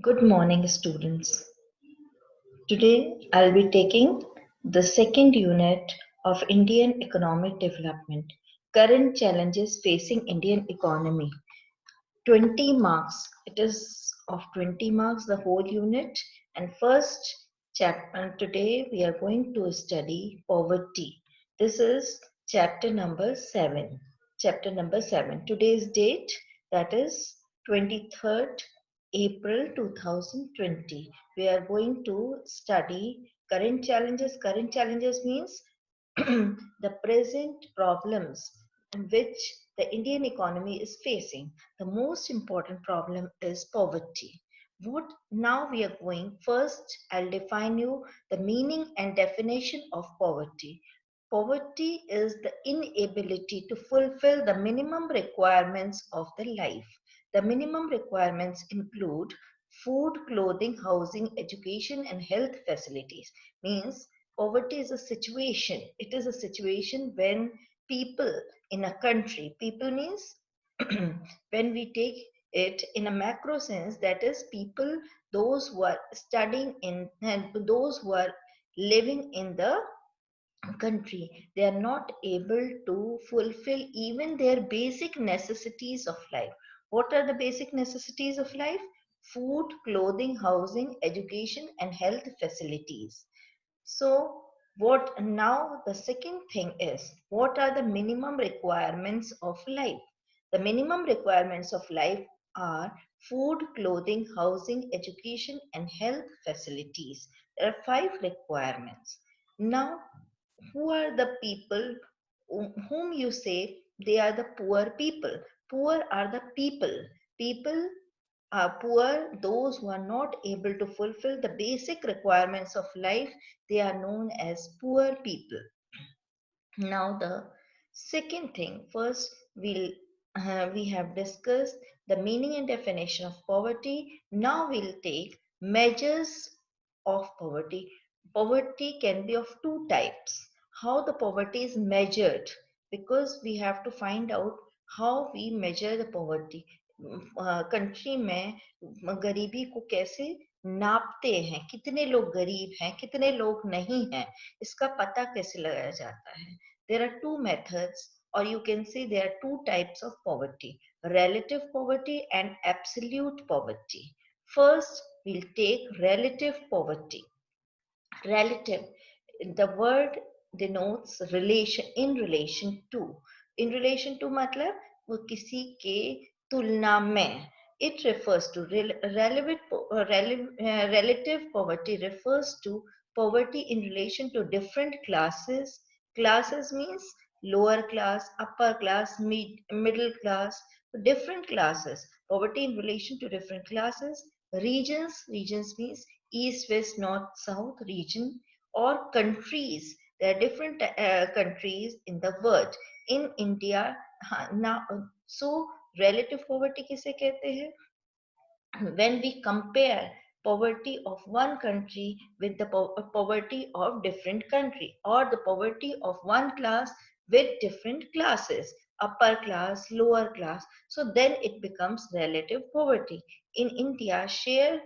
Good morning, students. Today I'll be taking the second unit of Indian Economic Development, Current Challenges Facing Indian Economy. 20 marks. It is of 20 marks, the whole unit. And first chapter today we are going to study poverty. This is chapter number 7. Chapter number 7. Today's date, that is 23rd April 2020. We are going to study current challenges. Current challenges means the present problems in which the Indian economy is facing. The most important problem is poverty. What now we are going first, I'll define you the meaning and definition of poverty. Poverty is the inability to fulfill the minimum requirements of the life. The minimum requirements include food, clothing, housing, education, and health facilities. Means poverty is a situation. It is a situation when people in a country, people means when we take it in a macro sense, that is people, those who are studying in and those who are living in the country, they are not able to fulfill even their basic necessities of life. What are the basic necessities of life? Food, clothing, housing, education, and health facilities. So, what now the second thing is, what are the minimum requirements of life? The minimum requirements of life are food, clothing, housing, education, and health facilities. There are five requirements. Now, who are the people whom you say they are the poor people? Poor are the people are poor, those who are not able to fulfill the basic requirements of life, they are known as poor people. Now the second thing, first we have discussed the meaning and definition of poverty. Now we'll take measures of poverty. Poverty can be of two types. How the poverty is measured, because we have to find out how we measure the poverty. Country में गरीबी को कैसे नापते हैं, कितने लोग गरीब हैं, कितने लोग नहीं हैं, इसका पता कैसे लगाया जाता है. There are two methods, or you can say there are two types of poverty: relative poverty and absolute poverty. First we'll take relative poverty. Relative, the word denotes relation, in relation to मतलब वो किसी के तुलना में. It refers to relative poverty refers to poverty in relation to different classes. Classes means lower class, upper class, middle class, different classes. Poverty in relation to different classes. Regions means east, west, north, south region, or countries. There are different countries in the world. In India, now, so relative poverty किसे कहते हैं? When we compare poverty of one country with the poverty of different country, or the poverty of one class with different classes, upper class, lower class, so then it becomes relative poverty. In India, share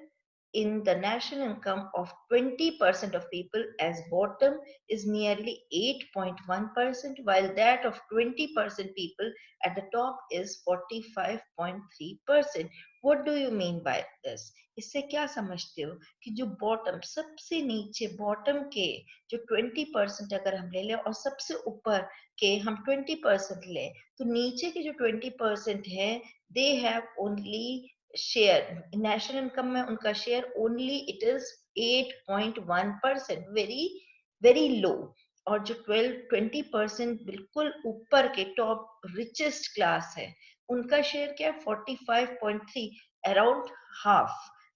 in the national income of 20% of people as bottom is nearly 8.1%, while that of 20% people at the top is 45.3%. What do you mean by this? इससे क्या समझते हो कि जो bottom, सबसे नीचे bottom के जो 20% अगर हम ले लें और सबसे ऊपर के हम 20% लें, तो नीचे के जो 20% है, they have only share national income में उनका share only it is 8.1%, very very low. और जो 12-20% बिल्कुल ऊपर के टॉप रिचेस्ट क्लास है, उनका शेयर क्या है? 45.3, अराउंड हाफ.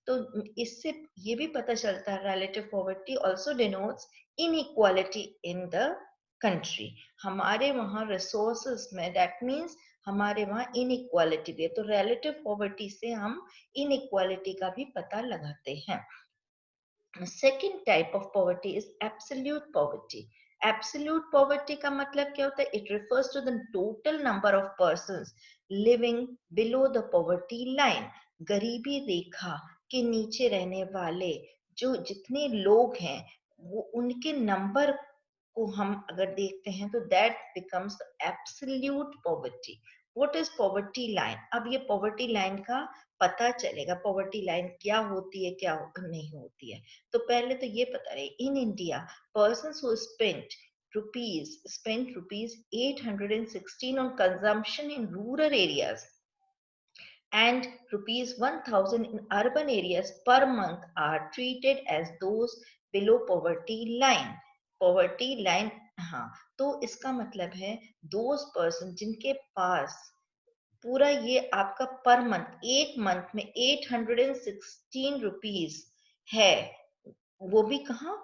तो इससे ये भी पता चलता है relative poverty also denotes inequality in the country. हमारे वहाँ रिसोर्सेस में, दैट मीन्स हमारे वहाँ इनइक्वालिटी भी है, तो रिलेटिव पॉवर्टी से हम इनइक्वालिटी का भी पता लगाते हैं. Second type of poverty is absolute poverty. Absolute poverty का मतलब क्या होता है? It refers to the total number of persons living below the poverty line. गरीबी रेखा के नीचे रहने वाले जो जितने लोग हैं वो उनके नंबर को हम अगर देखते हैं तो that becomes absolute poverty. What is poverty line? अब ये पॉवर्टी लाइन का पता चलेगा पॉवर्टी लाइन क्या होती है क्या नहीं होती है. तो पहले तो ये पता रहे in India persons who spent rupees 816 on consumption in rural areas and rupees 1000 in urban areas per month are treated as those below poverty line. Poverty line, हाँ, तो इसका मतलब है those person जिनके पास पूरा ये आपका पर मंथ एक मंथ में 816 रुपीज है, वो भी कहाँ,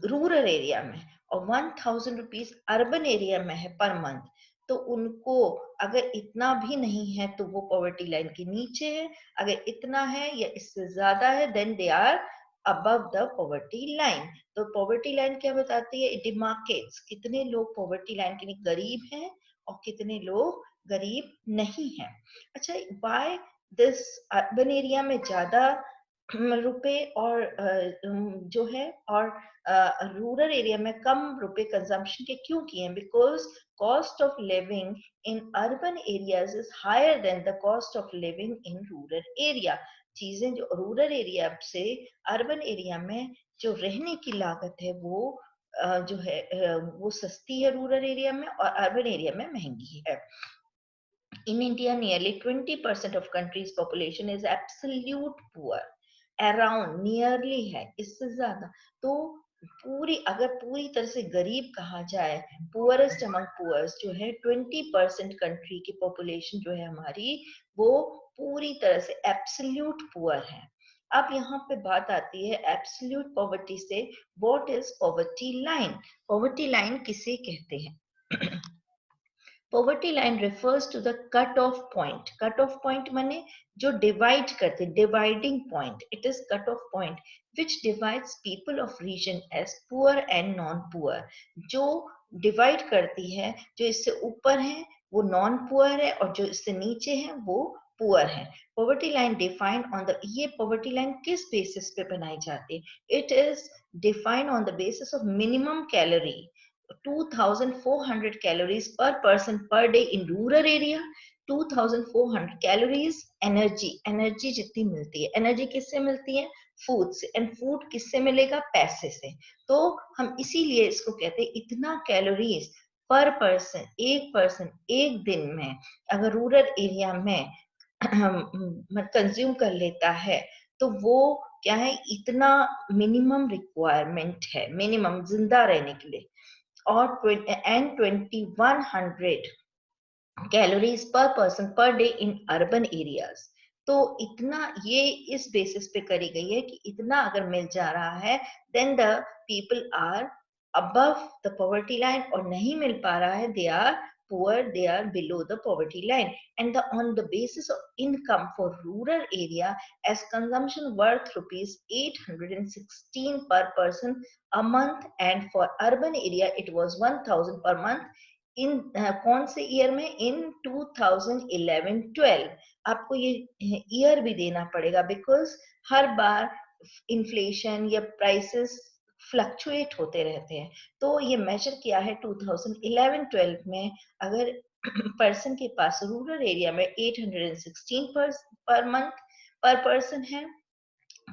रूरल एरिया में, और 1000 रुपीज अर्बन एरिया में है पर मंथ. तो उनको अगर इतना भी नहीं है तो वो पॉवर्टी लाइन के नीचे है, अगर इतना है या इससे ज्यादा है then they are above the poverty line. तो पॉवर्टी लाइन क्या बताती है? इट डिमार्केट्स कितने लोग पॉवर्टी लाइन के लिए गरीब हैं और कितने लोग गरीब नहीं है. अच्छा, वाई दिस अर्बन एरिया में ज्यादा रुपए और जो है और रूरल एरिया में कम रुपए कंजम्पशन के क्यों किए हैं? Because cost of living in urban areas is higher than the cost of living in rural area. चीजें जो रूरल एरिया से अर्बन एरिया में जो रहने की लागत है वो जो है वो सस्ती है रूरल एरिया में और अर्बन एरिया में महंगी है. In India, nearly 20% of country's population is absolute poor. Around nearly है, इससे ज्यादा. तो पूरी अगर पूरी तरह से गरीब कहा जाए, पुअरेस्ट अमंग पुअर्स जो है 20% कंट्री की पॉपुलेशन जो है हमारी वो पूरी तरह से एब्सोल्यूट पुअर है. अब यहाँ पे बात आती है एब्सोल्यूट पॉवर्टी से. What is poverty line? Poverty line किसे कहते हैं? Poverty line refers to the cut off point. Cut off point माने जो divide करते, dividing point. It is cut off point which divides people of region as poor and non-poor. जो divide करती है, जो इससे ऊपर है वो non-poor है और जो इससे नीचे है वो poor है. Poverty line defined on the, ये poverty line किस basis पे बनाई जाती है? It is defined on the basis of minimum calorie. 2400 calories per person per day in rural area. 2400 calories energy जितनी मिलती है. एनर्जी किससे मिलती है? फूड से. एंड फूड किससे मिलेगा? पैसे से. तो हम इसीलिए इसको कहते हैं इतना कैलोरीज पर पर्सन एक दिन में अगर रूरल एरिया में कंज्यूम कर लेता है तो वो क्या है, इतना मिनिमम रिक्वायरमेंट है मिनिमम जिंदा रहने के लिए. और 2100 कैलोरीज पर person per day in urban areas. तो इतना ये इस बेसिस पे करी गई है कि इतना अगर मिल जा रहा है then the people are above the poverty line, और नहीं मिल पा रहा है they are poor, they are below the poverty line. And on the basis of income for rural area, as consumption worth rupees 816 per person a month, and for urban area it was 1000 per month. इन कौन से year में? इन 2011-12. आपको ये year भी देना पड़ेगा because her bar inflation या prices fluctuate होते रहते हैं. तो ये मेजर किया है 2011-12 में. अगर पर्सन के पास रूरल एरिया में 816 पर मंथ पर पर्सन है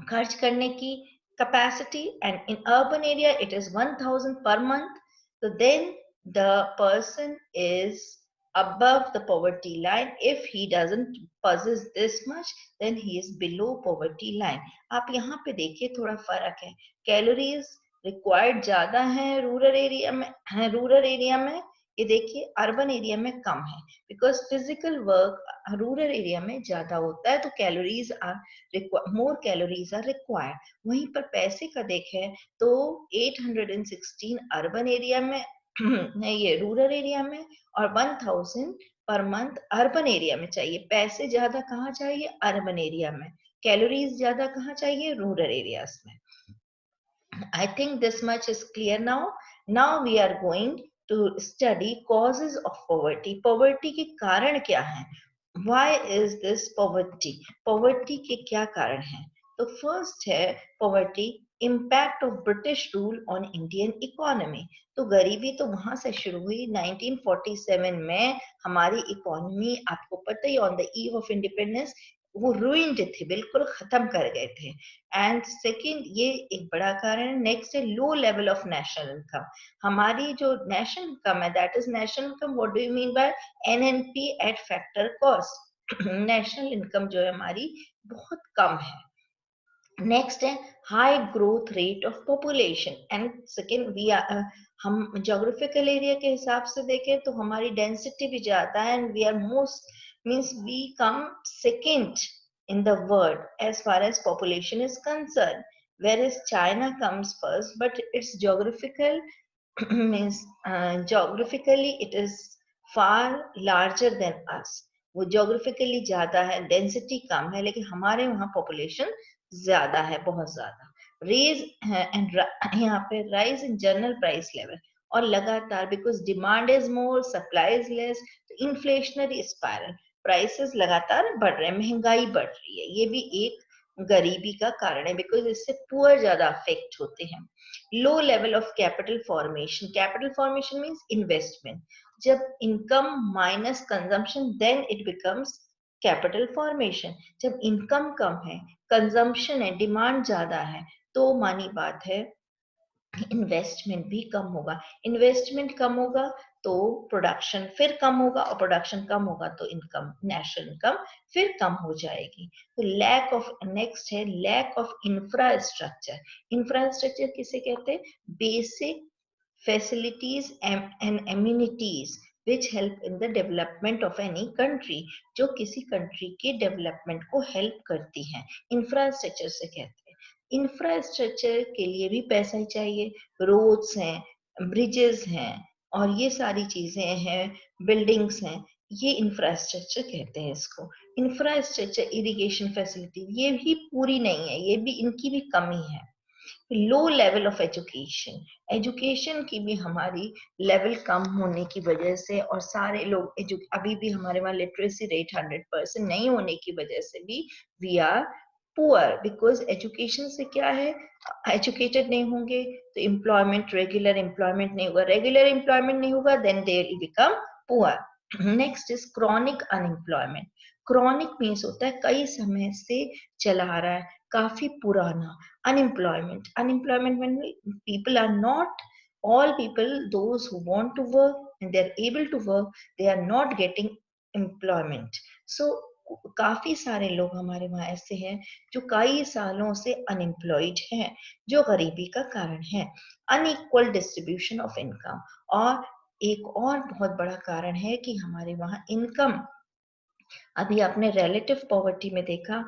खर्च करने की capacity, and in urban area it is 1000 per month, so then the person is above the poverty line. If he doesn't possess this much then he is below poverty line. आप यहाँ पे देखिए थोड़ा फर्क है. कैलोरीज रिक्वायर्ड ज्यादा है rural area में. ये देखिए अर्बन एरिया में कम है because physical work rural area में ज्यादा होता है, तो calories are more calories are required. वहीं पर पैसे का देखें तो 816 अर्बन एरिया में ये रूरल एरिया में, और 1000 पर मंथ अर्बन एरिया में चाहिए. पैसे ज्यादा कहाँ चाहिए? अर्बन एरिया में. कैलोरीज ज्यादा कहाँ चाहिए? रूरल एरियाज में. I think this much is clear now. Now we are going to study causes of poverty. Poverty के कारण क्या हैं? Why is this poverty? Poverty के क्या कारण हैं? तो फर्स्ट है poverty, impact of British rule on Indian economy. तो गरीबी तो वहां से शुरू हुई 1947 में। हमारी इकोनॉमी आपको पता ही, on the eve of independence वो रूइंड थे, बिल्कुल खत्म कर गए थे। एंड सेकंड, ये एक बड़ा कारण है। नेक्स्ट है low level of national income. हमारी जो नेशनल इनकम है, that is national income, what do you mean by NNP at factor cost. National income जो है हमारी बहुत कम है। नेक्स्ट है high growth rate of population. And second, we are, हम जोग्राफिकल एरिया के हिसाब से देखें तो हमारी डेंसिटी भी ज्यादा है, and we are most, means we come second in the world as far as population is concerned, whereas China comes first, but its geographical means geographically it is far larger than us. वो geographically ज्यादा है, density कम है, लेकिन हमारे वहाँ population ज्यादा है, बहुत ज्यादा। रेज एंड यहाँ पे rise in general price level, और लगातार because demand is more, supply is less, inflationary spiral, prices लगातार बढ़ रहे हैं, महंगाई बढ़ रही है। ये भी एक गरीबी का कारण है, बिकॉज इससे पुअर ज्यादा अफेक्ट होते हैं। Low level of capital formation. Capital formation means investment. जब income minus consumption, then it becomes capital formation. जब इनकम कम है, कंजम्पशन है, डिमांड ज्यादा है, तो मानी बात है इन्वेस्टमेंट भी कम होगा। इन्वेस्टमेंट कम होगा तो प्रोडक्शन फिर कम होगा, और प्रोडक्शन कम होगा तो इनकम, नेशनल इनकम फिर कम हो जाएगी। तो लैक ऑफ, नेक्स्ट है लैक ऑफ इंफ्रास्ट्रक्चर। इंफ्रास्ट्रक्चर किसे कहते हैं? Basic facilities and amenities which help in the development of any country, जो किसी कंट्री के डेवलपमेंट को हेल्प करती हैं, इंफ्रास्ट्रक्चर से कहते हैं। इंफ्रास्ट्रक्चर के लिए भी पैसा ही चाहिए। रोड्स हैं, ब्रिजेस हैं, और ये सारी चीजें हैं, बिल्डिंग्स हैं, ये इंफ्रास्ट्रक्चर कहते हैं इसको। इंफ्रास्ट्रक्चर, इरिगेशन फैसिलिटी, ये भी पूरी नहीं है, ये भी, इनकी भी कमी है। Low level of education, education की भी हमारी लेवल कम होने की वजह से, और सारे लोग अभी भी हमारे वहाँ लिटरेसी रेट 100% नहीं होने की वजह से भी we are poor. Because education से क्या है, एजुकेटेड नहीं होंगे तो एम्प्लॉयमेंट, रेगुलर एम्प्लॉयमेंट नहीं होगा, रेगुलर एम्प्लॉयमेंट नहीं होगा, then they will become poor. Next is chronic unemployment. Chronic means होता है कई समय से चला आ रहा है, काफी पुराना। Unemployment, unemployment when people are not, all people, those who want to work and they are able to work, they are not getting employment. So काफी सारे लोग हमारे वहाँ ऐसे हैं जो कई सालों से अनएम्प्लॉयड हैं, जो गरीबी का कारण है। अनइक्वल डिस्ट्रीब्यूशन ऑफ इनकम, और एक और बहुत बड़ा कारण है कि हमारे वहाँ इनकम, अभी आपने रिलेटिव पॉवर्टी में देखा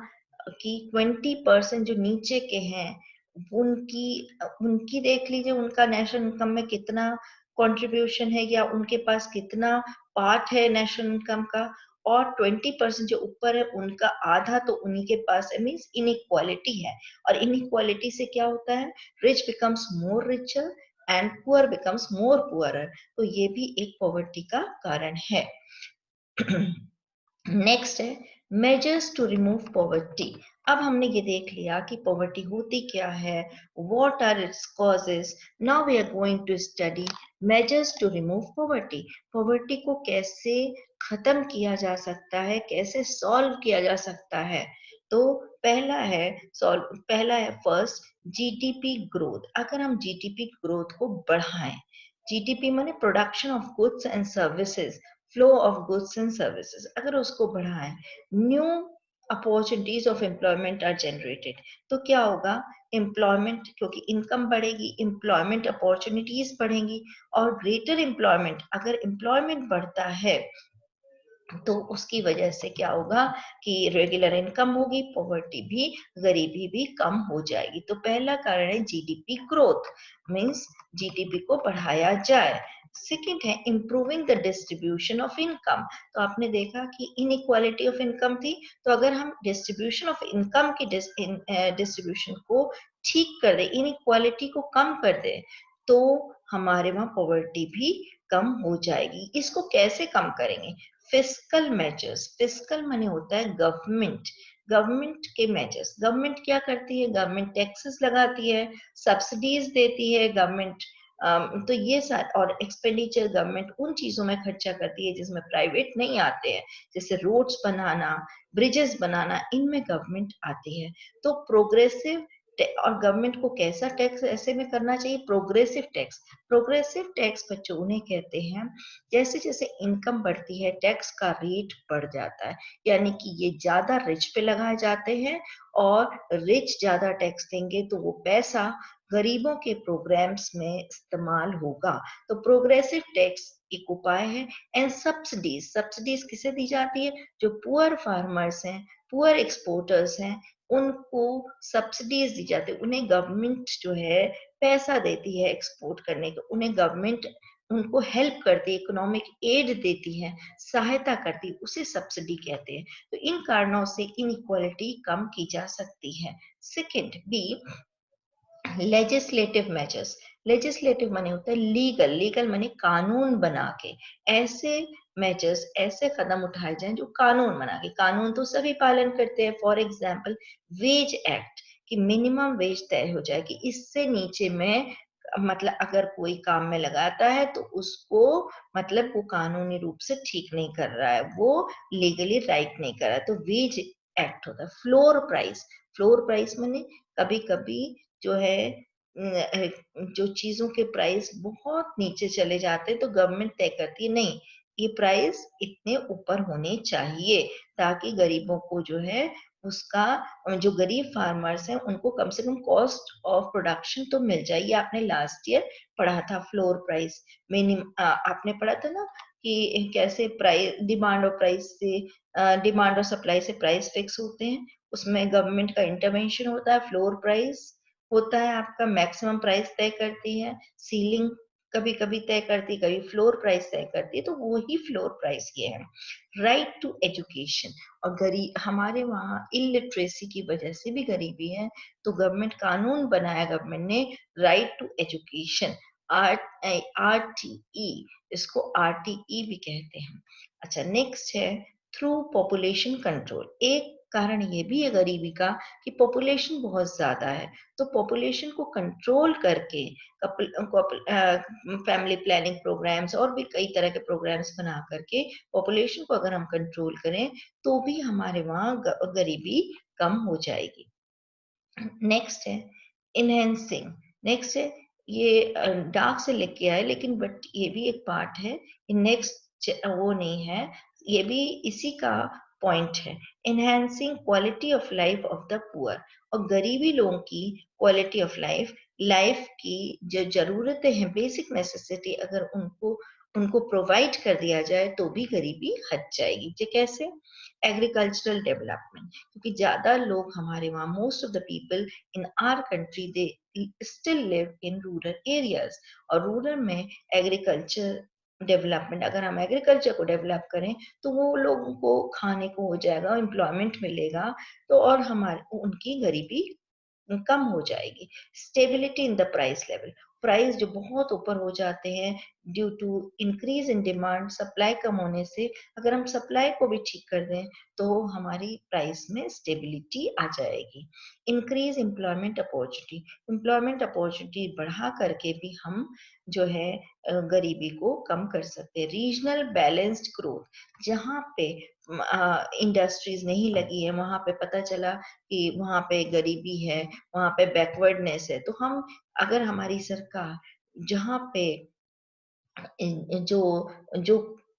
कि 20% जो नीचे के हैं, उनकी उनकी देख लीजिए, उनका नेशनल इनकम में कितना कंट्रीब्यूशन है, या उनके पास कितना पार्ट है नेशनल इनकम का। और 20% जो ऊपर है उनका आधा तो उन्हीं के पास है, मीन्स इनइक्वालिटी है। और इनइक्वालिटी से क्या होता है, rich becomes more richer and poor becomes more poorer. तो ये भी एक पॉवर्टी का कारण है। नेक्स्ट है मेजर्स टू रिमूव पॉवर्टी। अब हमने ये देख लिया कि पॉवर्टी होती क्या है, what are its causes. Now we are going to study measures to remove poverty. Poverty को कैसे खत्म किया जा सकता है, कैसे सॉल्व किया जा सकता है। तो पहला है फर्स्ट, जीडीपी ग्रोथ। अगर हम जीडीपी ग्रोथ को बढ़ाएं, जीडीपी माने production of goods and services, flow of goods and services, अगर उसको बढ़ाएं, new opportunities of employment are generated, तो क्या होगा, एम्प्लॉयमेंट, क्योंकि इनकम बढ़ेगी, एम्प्लॉयमेंट अपॉर्चुनिटीज बढ़ेंगी, और ग्रेटर एम्प्लॉयमेंट, अगर एम्प्लॉयमेंट बढ़ता है तो उसकी वजह से क्या होगा कि रेगुलर इनकम होगी, पॉवर्टी भी, गरीबी भी कम हो जाएगी। तो पहला कारण है जीडीपी ग्रोथ, मींस जीडीपी को बढ़ाया जाए। सेकेंड है improving the distribution of income. तो आपने देखा कि इनइक्वालिटी ऑफ इनकम थी, तो अगर हम डिस्ट्रीब्यूशन ऑफ इनकम की डिस्ट्रीब्यूशन को ठीक कर दे, इनइक्वालिटी को कम कर दे, तो हमारे वहां पॉवर्टी भी कम हो जाएगी। इसको कैसे कम करेंगे? फिस्कल मेजर्स, फिस्कल माने होता है गवर्नमेंट। गवर्नमेंट के मेजर्स, गवर्नमेंट क्या करती है, गवर्नमेंट टैक्सेस लगाती है, सब्सिडीज देती है गवर्नमेंट, तो ये और एक्सपेंडिचर गवर्नमेंट उन चीजों में खर्चा करती है जिसमें प्राइवेट नहीं आते हैं, जैसे रोड्स बनाना, ब्रिजेस बनाना, इनमें गवर्नमेंट आती है। तो प्रोग्रेसिव और गवर्नमेंट को कैसा टैक्स ऐसे में करना चाहिए, प्रोग्रेसिव टैक्स। प्रोग्रेसिव टैक्स बच्चों उन्हें कहते हैं जैसे जैसे इनकम बढ़ती है टैक्स का रेट बढ़ जाता है, यानी कि ये ज्यादा रिच पे लगाए जाते हैं और रिच ज्यादा टैक्स देंगे तो वो पैसा गरीबों के प्रोग्राम्स में इस्तेमाल होगा। तो प्रोग्रेसिव टैक्स एक उपाय है। एंड सब्सिडीज, सब्सिडीज किसे दी जाती है, जो पुअर फार्मर्स हैं, पुअर एक्सपोर्टर्स हैं, उनको सब्सिडीज दी जाती है। उन्हें गवर्नमेंट जो है पैसा देती है एक्सपोर्ट करने का, उन्हें गवर्नमेंट उनको हेल्प करती है, इकोनॉमिक एड देती है, सहायता करती है, उसे सब्सिडी कहते हैं। तो इन कारणों से इनइक्वालिटी कम की जा सकती है। Second B, legislative measures. Legislative माने होता है लीगल, लीगल माने कानून बना के, ऐसे मेजर्स, ऐसे कदम उठाए जाएं जो कानून बना के, कानून तो सभी पालन करते हैं। फॉर एग्जाम्पल वेज एक्ट, कि मिनिमम वेज तय हो जाए कि इससे नीचे में, मतलब अगर कोई काम में लगाता है तो उसको, मतलब वो कानूनी रूप से ठीक नहीं कर रहा है, वो लीगली राइट नहीं कर रहा है, तो वेज एक्ट होता है। फ्लोर प्राइस, फ्लोर प्राइस माने कभी कभी जो है जो चीजों के प्राइस बहुत नीचे चले जाते हैं तो गवर्नमेंट तय करती है नहीं, ये प्राइस इतने ऊपर होने चाहिए, ताकि गरीबों को जो है उसका, जो गरीब फार्मर्स हैं उनको कम से कम कॉस्ट ऑफ प्रोडक्शन तो मिल जाए। ये आपने लास्ट ईयर पढ़ा था, फ्लोर प्राइस मिनिमम आपने पढ़ा था ना, कि कैसे प्राइस, डिमांड और प्राइस से, डिमांड और सप्लाई से प्राइस फिक्स होते हैं, उसमें गवर्नमेंट का इंटरवेंशन होता है। फ्लोर प्राइस होता है आपका, मैक्सिमम प्राइस तय करती है, सीलिंग कभी कभी तय करती है, कभी फ्लोर प्राइस तय करती है, तो वो ही फ्लोर प्राइस ये है। राइट टू एजुकेशन, और गरीब, हमारे वहाँ इलिटरेसी की वजह से भी गरीबी है, तो गवर्नमेंट कानून बनाया, गवर्नमेंट ने, राइट टू एजुकेशन, RTE, इसको RTE भी कहते हैं। अच्छा नेक्स्ट है थ्रू पॉपुलेशन कंट्रोल। एक कारण ये भी है गरीबी का कि पॉपुलेशन बहुत ज्यादा है, तो पॉपुलेशन को कंट्रोल करके फैमिली प्लानिंग प्रोग्राम्स और भी कई तरह के प्रोग्राम्स बना करके पॉपुलेशन को अगर हम कंट्रोल करें तो भी हमारे वहाँ गरीबी कम हो जाएगी। नेक्स्ट है इनहेंसिंग। नेक्स्ट है, ये डार्क से लिख के आए लेकिन बट ये भी एक पार्ट है, नेक्स्ट वो नहीं है, ये भी इसी का पॉइंट है। Enhancing quality of life of the poor, और गरीबी लोगों की क्वालिटी ऑफ लाइफ, लाइफ की जो जरूरतें हैं, बेसिक नेसेसिटी अगर उनको उनको प्रोवाइड कर दिया जाए तो भी गरीबी हट जाएगी। ये कैसे, एग्रीकल्चरल डेवलपमेंट, क्योंकि ज्यादा लोग हमारे वहाँ, most of the people in our country they still live in rural areas, और रूरल में एग्रीकल्चर डेवलपमेंट, अगर हम एग्रीकल्चर को डेवलप करें तो वो लोगों को खाने को हो जाएगा, एम्प्लॉयमेंट मिलेगा, तो और हमारे उनकी गरीबी कम हो जाएगी। Stability in the price level, price जो बहुत ऊपर हो जाते हैं due to increase in demand, supply कम होने से, अगर हम सप्लाई को भी ठीक कर दें तो हमारी प्राइस में स्टेबिलिटी आ जाएगी। Increase employment opportunity, employment opportunity बढ़ा करके भी हम जो है गरीबी को कम कर सकते हैं। रीजनल बैलेंस्ड ग्रोथ, जहाँ पे इंडस्ट्रीज नहीं लगी है, वहां पे पता चला कि वहां पे गरीबी है, वहां पे बैकवर्डनेस है, तो हम, अगर हमारी सरकार जहाँ पे जो जो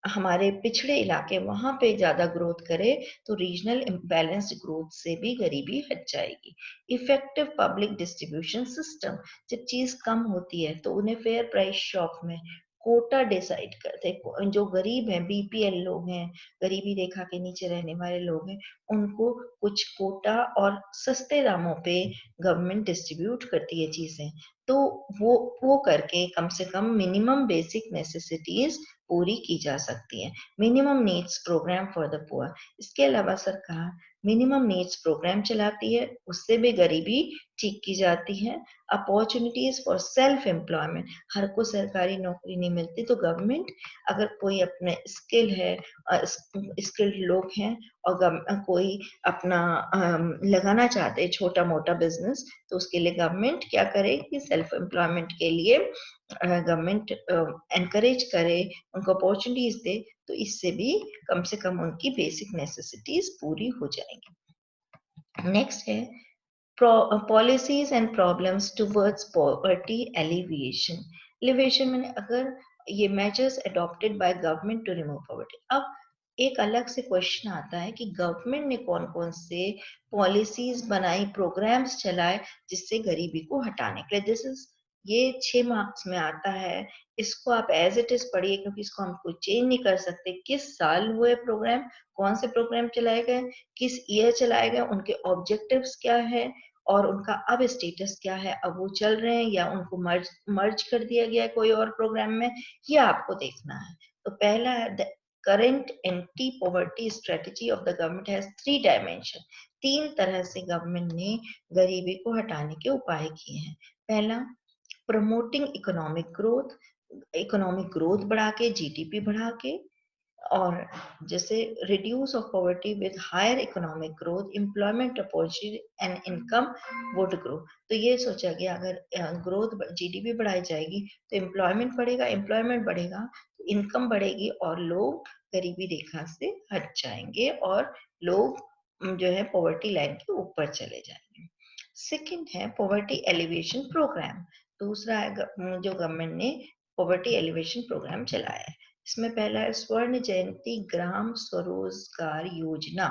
हमारे पिछड़े इलाके वहां पे ज्यादा ग्रोथ करे तो रीजनल बैलेंस्ड ग्रोथ से भी गरीबी हट जाएगी। इफेक्टिव पब्लिक डिस्ट्रीब्यूशन सिस्टम, जब चीज कम होती है तो उन्हें फेयर प्राइस शॉप में कोटा डिसाइड करते हैं, जो गरीब हैं, BPL लोग हैं, गरीबी रेखा के नीचे रहने वाले लोग हैं, उनको कुछ कोटा और सस्ते दामों पे गवर्नमेंट डिस्ट्रीब्यूट करती है चीजें, तो वो करके कम से कम मिनिमम बेसिक नेसेसिटीज पूरी की जा सकती है। Minimum needs programme for the poor, इसके अलावा सरकार मिनिमम नीड्स प्रोग्राम चलाती है, उससे भी गरीबी ठीक की जाती है। अपॉर्चुनिटीज फॉर सेल्फ एम्प्लॉयमेंट, हर को सरकारी नौकरी नहीं मिलती, तो गवर्नमेंट अगर कोई अपने स्किल है, स्किल्ड लोग हैं और कोई अपना लगाना चाहते हैं छोटा मोटा बिजनेस, तो उसके लिए गवर्नमेंट क्या करे कि सेल्फ एम्प्लॉयमेंट के लिए गवर्नमेंट एनकरेज करे, उनको अपॉर्चुनिटीज दे, तो इससे भी कम से कम उनकी बेसिक नेसेसिटीज पूरी हो जाएंगी। नेक्स्ट है policies and problems towards poverty alleviation. Alleviation मैंने अगर ये measures adopted by government to remove poverty. अब एक अलग से क्वेश्चन आता है कि गवर्नमेंट ने कौन कौन से पॉलिसीज बनाई, प्रोग्राम्स चलाए जिससे गरीबी को हटाने के लिए। दिस इज ये 6 मार्क्स में आता है, इसको आप एज इट इज पढ़िए क्योंकि इसको हम कोई चेंज नहीं कर सकते। किस साल हुए प्रोग्राम, कौन से प्रोग्राम चलाए गए, किस ईयर चलाए गए, उनके ऑब्जेक्टिव्स क्या है और उनका अब स्टेटस क्या है, अब वो चल रहे हैं या उनको मर्ज कर दिया गया है कोई और प्रोग्राम में, ये आपको देखना है। तो पहला है the current anti poverty strategy of the government has 3 dimension. 3 तरह से गवर्नमेंट ने गरीबी को हटाने के उपाय किए हैं। पहला, प्रमोटिंग इकोनॉमिक ग्रोथ बढ़ा के, जीडीपी बढ़ा के, और जैसे reduce of poverty with higher economic growth, employment opportunity and income would grow. तो ये सोचा गया अगर ग्रोथ जीडीपी बढ़ाई जाएगी तो एम्प्लॉयमेंट बढ़ेगा तो इनकम बढ़ेगी और लोग गरीबी रेखा से हट जाएंगे और लोग जो है पॉवर्टी लाइन के ऊपर चले जाएंगे। सेकंड है पॉवर्टी एलिवेशन प्रोग्राम। दूसरा है जो गवर्नमेंट ने पॉवर्टी एलिवेशन प्रोग्राम चलाया है। इसमें पहला है स्वर्ण जयंती ग्राम स्वरोजगार योजना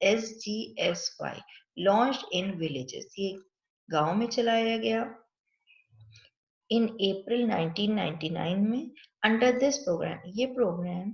SGSY, लॉन्च इन विलेजेस। ये गांव में चलाया गया इन अप्रैल 1999 में। अंडर दिस प्रोग्राम, ये प्रोग्राम,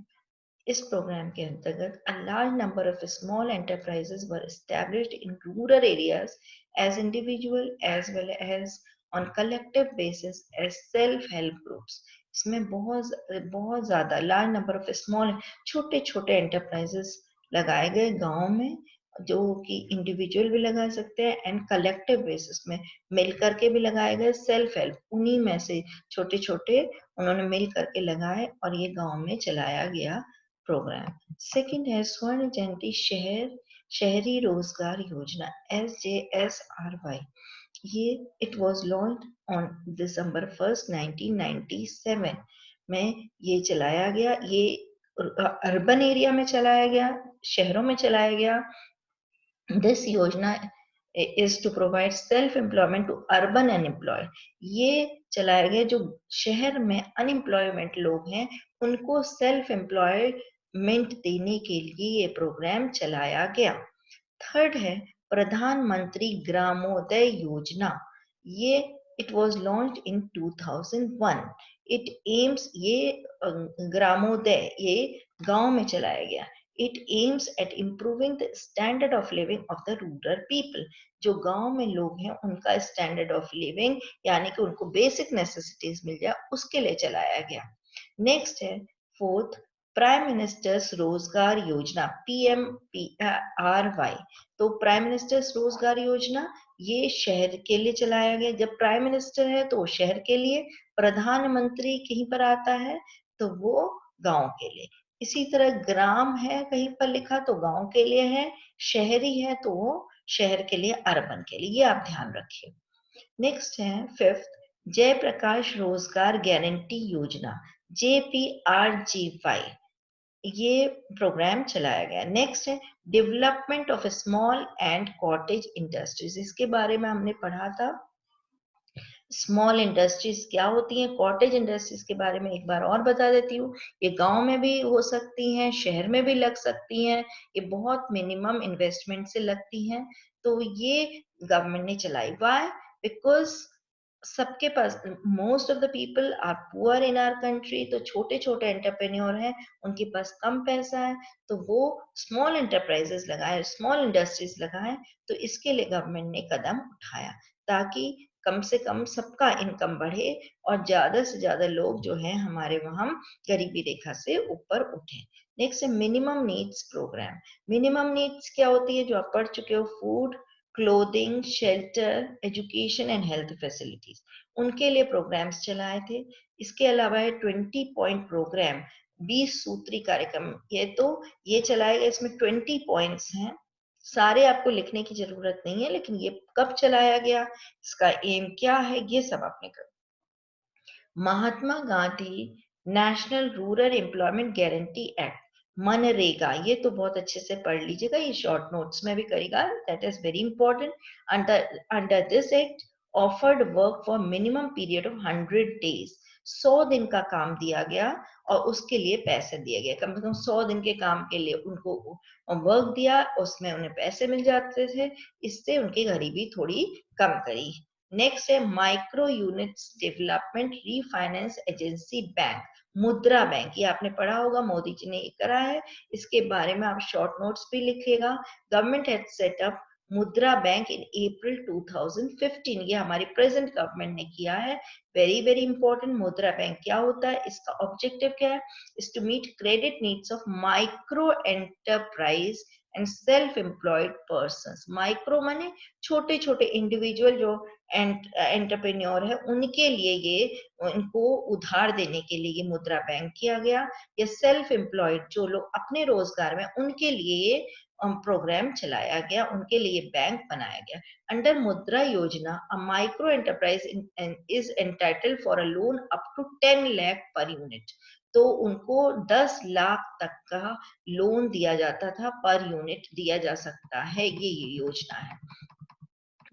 इस प्रोग्राम के अंतर्गत a large number of small enterprises were established in rural areas as individual as well as on collective basis as self-help groups। इसमें बहुत ज्यादा लार्ज नंबर ऑफ स्मॉल, छोटे छोटे enterprises लगाए गए गांव में, जो कि इंडिविजुअल भी लगा सकते हैं एंड कलेक्टिव बेसिस में मिल करके भी लगाए गए। सेल्फ हेल्प, उन्हीं में से छोटे छोटे उन्होंने मिल करके लगाए और ये गांव में चलाया गया प्रोग्राम। सेकंड है स्वर्ण जयंती शहरी रोजगार योजना SJSRY। ये it was launch on December 1st 1997 में ये चलाया गया। ये अर्बन एरिया में चलाया गया, शहरों में चलाया गया। This yojana is to provide self employment to urban unemployed. ये चलाया गया जो शहर में अनएम्प्लॉयमेंट लोग हैं उनको सेल्फ एम्प्लॉयमेंट देने के लिए ये प्रोग्राम चलाया गया। थर्ड है प्रधानमंत्री ग्रामोदय योजना। ये it was launched in 2001। It aims, ये ग्रामोदय ये गांव में चलाया गया। It aims at improving the standard of living of the rural people. जो गांव में लोग हैं उनका स्टैंडर्ड ऑफ लिविंग यानी कि उनको बेसिक नेसेसिटीज मिल जाए, उसके लिए चलाया गया। नेक्स्ट है फोर्थ, प्राइम मिनिस्टर्स रोजगार योजना PMPRY। तो प्राइम मिनिस्टर्स रोजगार योजना ये शहर के लिए चलाया गया। जब प्राइम मिनिस्टर है तो वो शहर के लिए, प्रधानमंत्री कहीं पर आता है तो वो गांव के लिए। इसी तरह ग्राम है कहीं पर लिखा तो गांव के लिए है, शहरी है तो वो शहर के लिए, अर्बन के लिए। ये आप ध्यान रखिए। नेक्स्ट है फिफ्थ, जयप्रकाश रोजगार गारंटी योजना JPRGY। ये प्रोग्राम चलाया गया। नेक्स्ट है development of small and cottage industries. इसके बारे में हमने पढ़ा था। स्मॉल इंडस्ट्रीज क्या होती हैं, कॉटेज इंडस्ट्रीज के बारे में एक बार और बता देती हूँ। ये गांव में भी हो सकती हैं, शहर में भी लग सकती हैं, ये बहुत मिनिमम इन्वेस्टमेंट से लगती हैं। तो ये गवर्नमेंट ने चलाई। व्हाई? बिकॉज सबके पास, most of the people are poor in our country, तो छोटे छोटे एंटरप्रेन्योर हैं, उनके पास कम पैसा है, तो वो स्मॉल एंटरप्राइजेस लगाए, स्मॉल इंडस्ट्रीज लगाए। तो इसके लिए गवर्नमेंट ने कदम उठाया ताकि कम से कम सबका इनकम बढ़े और ज्यादा से ज्यादा लोग जो है हमारे वहां गरीबी रेखा से ऊपर उठे। नेक्स्ट है minimum needs programme. Minimum needs क्या होती है, जो आप पढ़ चुके हो, food, clothing, shelter, education and health facilities, उनके लिए प्रोग्राम्स चलाए थे। इसके अलावा है 20 पॉइंट प्रोग्राम, 20 सूत्री कार्यक्रम। ये चलाए गए, इसमें 20 पॉइंट्स हैं, सारे आपको लिखने की जरूरत नहीं है, लेकिन ये कब चलाया गया, इसका एम क्या है, ये सब आपने कर। Mahatma Gandhi National Rural Employment Guarantee Act, मनरेगा, ये तो बहुत अच्छे से पढ़ लीजिएगा, ये शॉर्ट नोट्स में भी करेगा, that is very important. Under this act offered work for minimum period of 100 days, 100 दिन का काम दिया गया और उसके लिए पैसे दिए गए, कम से कम 100 दिन के काम के लिए उनको वर्क दिया, उसमें उन्हें पैसे मिल जाते थे, इससे उनकी गरीबी थोड़ी कम करी। नेक्स्ट है micro units development refinance agency bank, मुद्रा बैंक, ये आपने पढ़ा होगा, मोदी जी ने ये करा है, इसके बारे में आप शॉर्ट नोट्स भी लिखिएगा। Government had set up Mudra bank in April 2015, ये हमारी प्रेजेंट गवर्नमेंट ने किया है, very very important. Mudra bank क्या होता है, इसका ऑब्जेक्टिव क्या है, is to meet credit needs of micro enterprise and self employed person. Micro माने छोटे छोटे इंडिविजुअल जो एंटरप्रेन्योर है, उनके लिए ये, इनको उधार देने के लिए ये मुद्रा बैंक किया गया। या सेल्फ एम्प्लॉयड जो लोग अपने रोजगार में, उनके लिए ये प्रोग्राम चलाया गया, उनके लिए बैंक बनाया गया। Under Mudra Yojana a micro enterprise is entitled for a loan up to 10 lakh per unit, तो उनको 10 लाख तक का लोन दिया जाता था, पर यूनिट दिया जा सकता है, ये योजना है।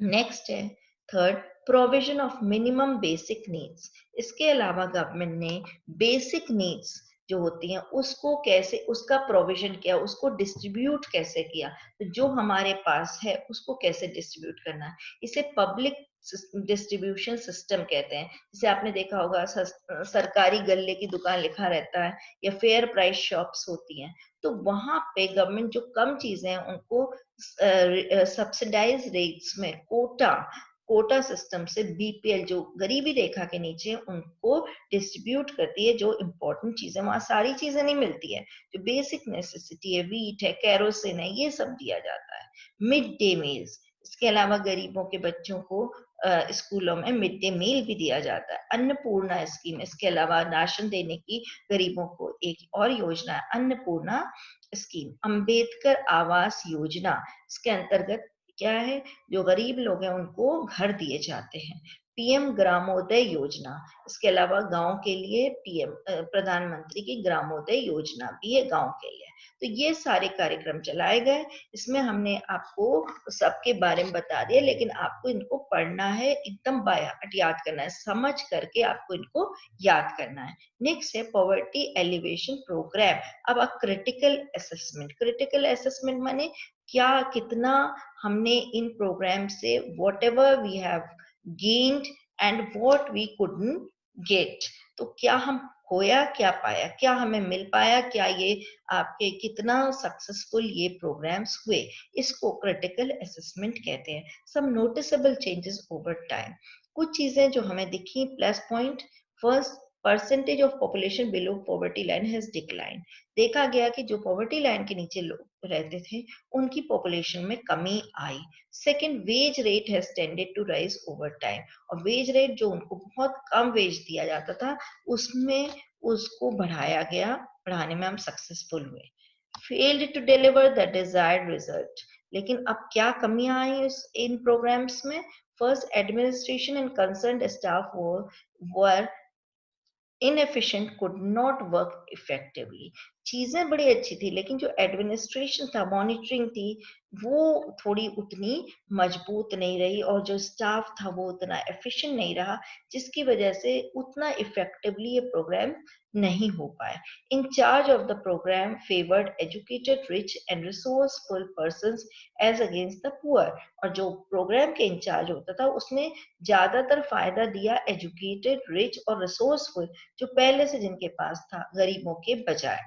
नेक्स्ट है third, provision of minimum basic needs. इसके अलावा गवर्नमेंट ने बेसिक नीड्स जो होती हैं उसको कैसे, उसका प्रोविजन किया, उसको डिस्ट्रीब्यूट कैसे किया, तो जो हमारे पास है उसको कैसे डिस्ट्रीब्यूट करना है, इसे पब्लिक डिस्ट्रीब्यूशन सिस्टम कहते हैं। जैसे आपने देखा होगा सरकारी गल्ले की दुकान लिखा रहता है, या फेयर प्राइस शॉप्स होती हैं, तो वहां पे गवर्नमेंट जो कम चीजें हैं उनको सब्सिडाइज रेट्स में कोटा कोटा सिस्टम से बीपीएल जो गरीबी रेखा के नीचे है, उनको डिस्ट्रीब्यूट करती है। जो इंपॉर्टेंट चीजें, वहां सारी चीजें नहीं मिलती है, जो बेसिक नेसेसिटी है, वीट है, कैरोसिन है, ये सब दिया जाता है। मिड डे मील्स, इसके अलावा गरीबों के बच्चों को स्कूलों में मिड डे मील भी दिया जाता है। अन्नपूर्णा स्कीम, इसके अलावा राशन देने की गरीबों को एक और योजना है, अन्नपूर्णा स्कीम। अंबेडकर आवास योजना, इसके अंतर्गत क्या है, जो गरीब लोग हैं उनको घर दिए जाते हैं। पीएम ग्रामोदय योजना, इसके अलावा गांव के लिए पीएम प्रधानमंत्री की ग्रामोदय योजना भी है गांव के लिए। तो ये सारे कार्यक्रम चलाए गए, इसमें हमने आपको सबके बारे में बता दिया, लेकिन आपको इनको पढ़ना है, एकदम बायाट याद करना है, समझ करके आपको इनको याद करना है। नेक्स्ट है पॉवर्टी एलिवेशन प्रोग्राम। अब क्रिटिकल असेसमेंट, क्रिटिकल असेसमेंट माने क्या, कितना हमने इन प्रोग्राम से whatever we have gained and what we couldn't get, तो क्या हम खोया, क्या पाया, क्या हमें मिल पाया, क्या ये आपके कितना सक्सेसफुल ये प्रोग्राम्स हुए, इसको क्रिटिकल असेसमेंट कहते हैं। सम नोटिसेबल चेंजेस ओवर टाइम, कुछ चीजें जो हमें दिखी plus point. First, percentage of population below poverty line has decline, देखा गया कि जो पॉवर्टी लाइन के नीचे लोग रहते थे उनकी पॉपुलेशन में कमी आई। Second, wage rate has tended to rise over time, और वेज रेट जो उनको बहुत कम वेज दिया जाता था उसमें उसको बढ़ाया गया, बढ़ाने में हम सक्सेसफुल हुए। Failed to deliver the desired result, लेकिन अब क्या कमियां आई इन प्रोग्राम्स में। First, administration and concern staff were inefficient, could not work effectively, चीजें बड़ी अच्छी थी लेकिन जो एडमिनिस्ट्रेशन था, मॉनिटरिंग थी, वो थोड़ी उतनी मजबूत नहीं रही, और जो स्टाफ था वो उतना एफिशिएंट नहीं रहा, जिसकी वजह से उतना इफेक्टिवली ये प्रोग्राम नहीं हो पाए। In charge of the programme favoured educated rich and resourceful persons as against the poor, और जो प्रोग्राम के इंचार्ज होता था उसने ज्यादातर फायदा दिया एजुकेटेड रिच और रिसोर्सफुल, जो पहले से जिनके पास था, गरीबों के बजाय।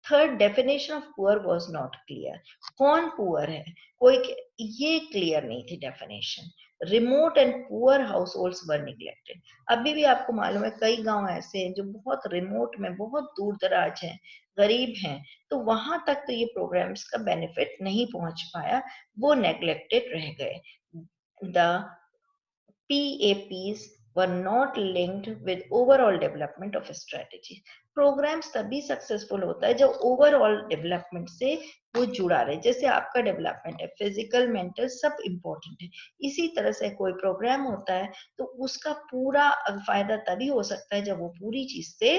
Third, definition of poor was not clear, कौन पुअर है, कोई ये क्लियर नहीं थी definition. Remote and poor house holds were neglected. अभी भी आपको मालूम है कई गांव ऐसे हैं जो बहुत रिमोट में, बहुत दूर दराज हैं, गरीब हैं, तो वहां तक तो ये प्रोग्राम्स का बेनिफिट नहीं पहुंच पाया, वो नेग्लेक्टेड रह गए। The PAPs were not linked with overall development of a strategy. Programmes तभी सक्सेसफुल होता है जब ओवरऑल डेवलपमेंट से वो जुड़ा रहे। जैसे आपका डेवलपमेंट है, फिजिकल, मेंटल, सब इम्पोर्टेंट है, इसी तरह से कोई प्रोग्राम होता है तो उसका पूरा फायदा तभी हो सकता है जब वो पूरी चीज से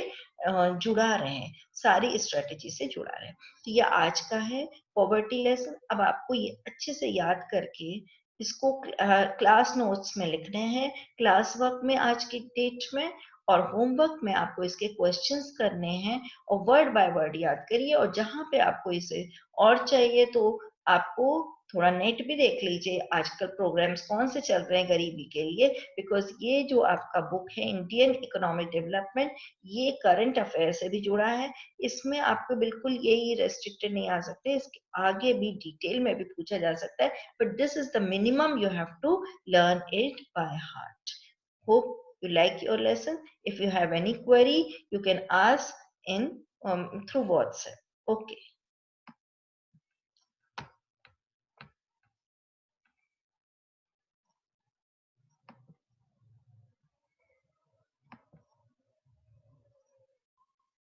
जुड़ा रहे, सारी स्ट्रेटेजी से जुड़ा रहे। तो ये आज का है पॉवर्टी लेसन। अब आपको ये अच्छे से याद करके इसको क्लास नोट्स में लिखने हैं, क्लास वर्क में आज की डेट में, और होमवर्क में आपको इसके क्वेश्चंस करने हैं और वर्ड बाय वर्ड याद करिए। और जहां पे आपको इसे और चाहिए तो आपको थोड़ा नेट भी देख लीजिए, आजकल प्रोग्राम्स कौन से चल रहे हैं गरीबी के लिए, बिकॉज ये जो आपका बुक है इंडियन इकोनॉमिक डेवलपमेंट, ये करंट अफेयर से भी जुड़ा है। इसमें आपको बिल्कुल यही रेस्ट्रिक्टेड नहीं आ सकते, इसके आगे भी डिटेल में भी पूछा जा सकता है, but this is the minimum you have to learn it by heart. Hope you like your lesson. If you have any query, you can ask in through WhatsApp. Okay.